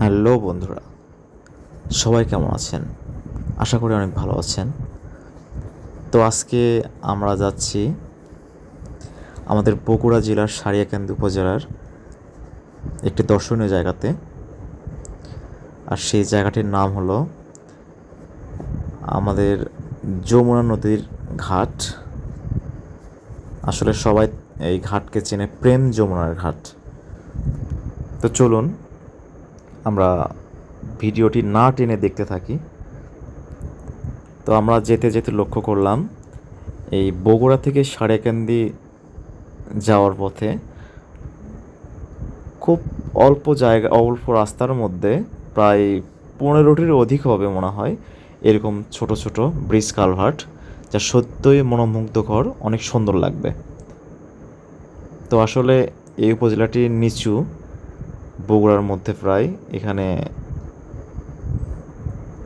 Hello বন্ধুরা, সবাই কেমন আছেন? আশা করি অনেক ভালো আছেন। তো আজকে আমরা যাচ্ছি আমাদের বগুড়া জেলার সারিয়াকান্দি উপজেলার একটি দর্শনীয় জায়গাতে। আর সেই জায়গাটির নাম হলো আমাদের যমুনা নদীর ঘাট। আসলে সবাই এই ঘাটকে চেনে প্রেম যমুনার ঘাট। তো চলুন আমরা ভিডিওটি না টেনে দেখতে থাকি। তো আমরা যেতে যেতে লক্ষ্য করলাম এই বগুড়া থেকে সারিয়াকান্দি যাওয়ার পথে খুব অল্প রাস্তার মধ্যে প্রায় 15টির অধিক হবে মনে হয় এরকম ছোট ছোট ব্রিজ কালভার্ট, যা সত্যই মনোমুগ্ধকর, অনেক সুন্দর লাগবে। তো আসলে এই উপজেলাটি নিচু বগুড়ার মধ্যে, এখানে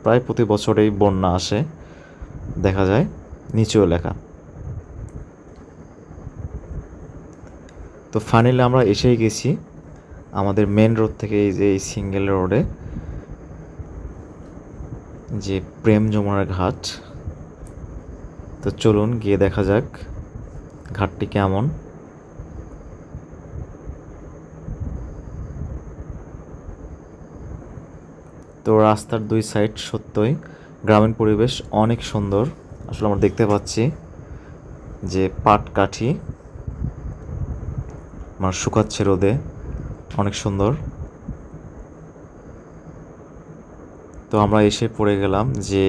প্রায় প্রতি বছরেই বন্যা আসে, দেখা যায় নিচু এলাকা। তো ফাইনালি আমরা এসেই গেছি আমাদের মেন রোড থেকে, এই যে এই সিঙ্গেল রোডে যে প্রেম যমুনার ঘাট। তো চলুন গিয়ে দেখা যাক ঘাটটি কেমন। তো রাস্তার দুই সাইড সত্যই গ্রামীণ পরিবেশ, অনেক সুন্দর। আসলে আমরা দেখতে পাচ্ছি যে পাট কাঠি শুকাচ্ছে রোদে, অনেক সুন্দর। তো আমরা এসে পড়ে গেলাম যে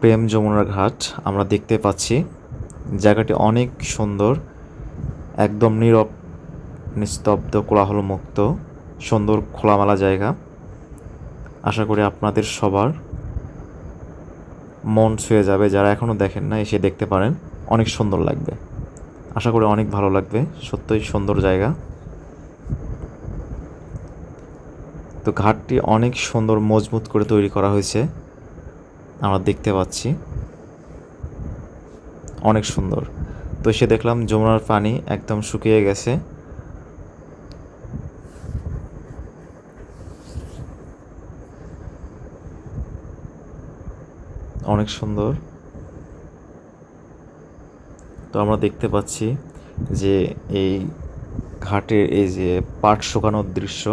প্রেম যমুনার ঘাট। আমরা দেখতে পাচ্ছি জায়গাটি অনেক সুন্দর, একদম নীরব, নিস্তব্ধ, কোলাহলমুক্ত, সুন্দর খোলামেলা জায়গা। আশা করি আপনাদের সবার মন ছুঁয়ে যাবে। যারা এখনও দেখেন না, এসে দেখতে পারেন, অনেক সুন্দর লাগবে। আশা করি অনেক ভালো লাগবে, সত্যই সুন্দর জায়গা। তো ঘাটটি অনেক সুন্দর মজবুত করে তৈরি করা হয়েছে, আমরা দেখতে পাচ্ছি, অনেক সুন্দর। তো এসে দেখলাম যমুনার পানি একদম শুকিয়ে গেছে। অনেক সুন্দর। তো আমরা দেখতে পাচ্ছি যে এই ঘাটের এই যে পাট শুকানোর দৃশ্য,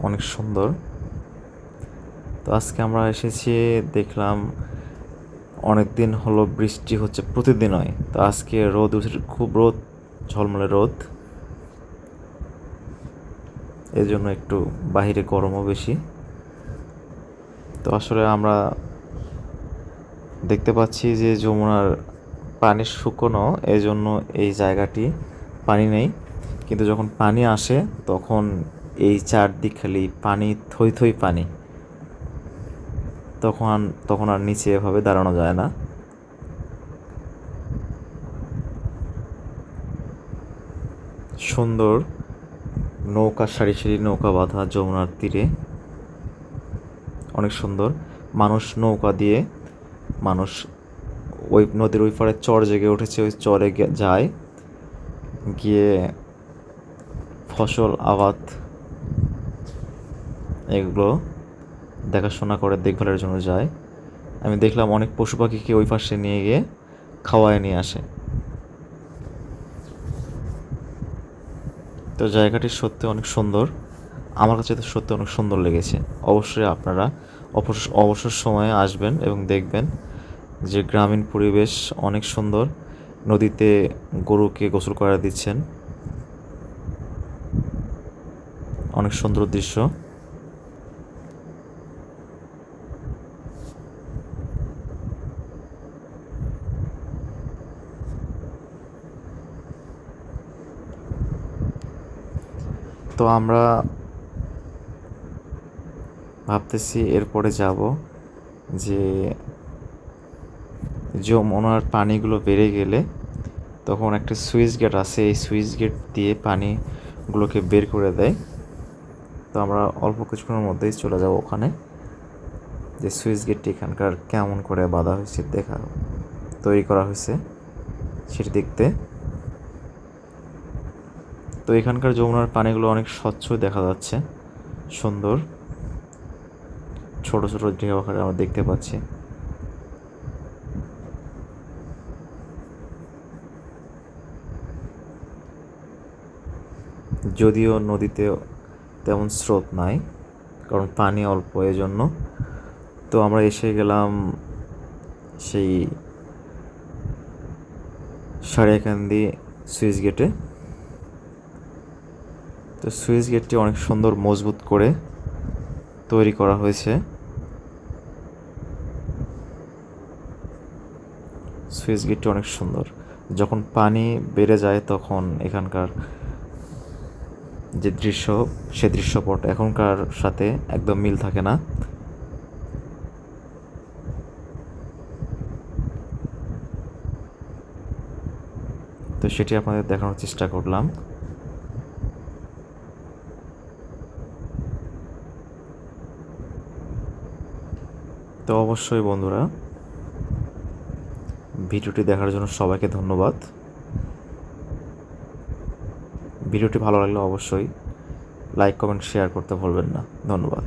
অনেক সুন্দর। তো আজকে আমরা এসেছি, দেখলাম অনেক দিন হলো বৃষ্টি হচ্ছে প্রতিদিন হয়, তো আজকে রোদ উঠে, খুব রোদ, ঝলমলে রোদ, এই জন্য একটু বাহিরে গরমও বেশি। তো আসলে আমরা দেখতে পাচ্ছি যে যমুনার পানি শুকনো, এই জন্য এই জায়গাটি পানি নেই, কিন্তু যখন পানি আসে তখন এই চারদিক খালি পানি, থই থই পানি, তখন আর নিচে এভাবে দাঁড়ানো যায় না। সুন্দর নৌকা, সারি সারি নৌকা বাঁধা যমুনার তীরে, অনেক সুন্দর। নৌকা দিয়ে মানুষ ওই নদীর ওই পারে চর জেগে উঠেছে, ওই চরে যায়, গিয়ে ফসল আবাদ এগুলো দেখাশোনা করে, দেখভালের জন্য যায়। আমি দেখলাম অনেক পশু পাখিকে ওই পাশে নিয়ে গিয়ে খাওয়ায় নিয়ে আসে। তো জায়গাটি সত্যি অনেক সুন্দর, আমার কাছে তো সত্যি অনেক সুন্দর লেগেছে। অবশ্যই আপনারা অবসর সময়ে আসবেন এবং দেখবেন যে গ্রামীণ পরিবেশ অনেক সুন্দর। নদীতে গরুকে গোসল করে দিচ্ছেন, অনেক সুন্দর দৃশ্য। তো আমরা ভাবতেছি এরপরে যাব যে যমুনার পানিগুলো বেড়ে গেলে তখন একটা সুইচ গেট আছে, এই সুইচ গেট দিয়ে পানিগুলোকে বের করে দেয়। তো আমরা অল্প কিছুক্ষণের মধ্যেই চলে যাব ওখানে, যে সুইচ গেটটি এখানকার কেমন করে বাঁধা হয়েছে, তৈরি করা হয়েছে। সেটি দেখতে। তো এখানকার যমুনার পানিগুলো অনেক স্বচ্ছ দেখা যাচ্ছে, সুন্দর, ছোট ছোট ঢেউ আকারে আমরা দেখতে পাচ্ছি। যদিও নদীতে তেমন স্রোত নাই, কারণ পানি অল্প, এজন্য। তো আমরা এসে গেলাম সেই সারিয়াকান্দি সুইচ গেটে। তো সুইচ গেটটি অনেক সুন্দর মজবুত করে তৈরি করা হয়েছে। সুইচ গেটটি অনেক সুন্দর। যখন পানি বেড়ে যায় তখন এখানকার যে দৃশ্য, সে দৃশ্যপট এখনকার সাথে একদম মিল থাকে না। তো সেটি আপনাদের দেখানোর চেষ্টা করলাম। তো অবশ্যই বন্ধুরা, ভিডিওটি দেখার জন্য সবাইকে ধন্যবাদ। ভিডিওটি ভালো লাগলে অবশ্যই লাইক, কমেন্ট, শেয়ার করতে ভুলবেন না। ধন্যবাদ।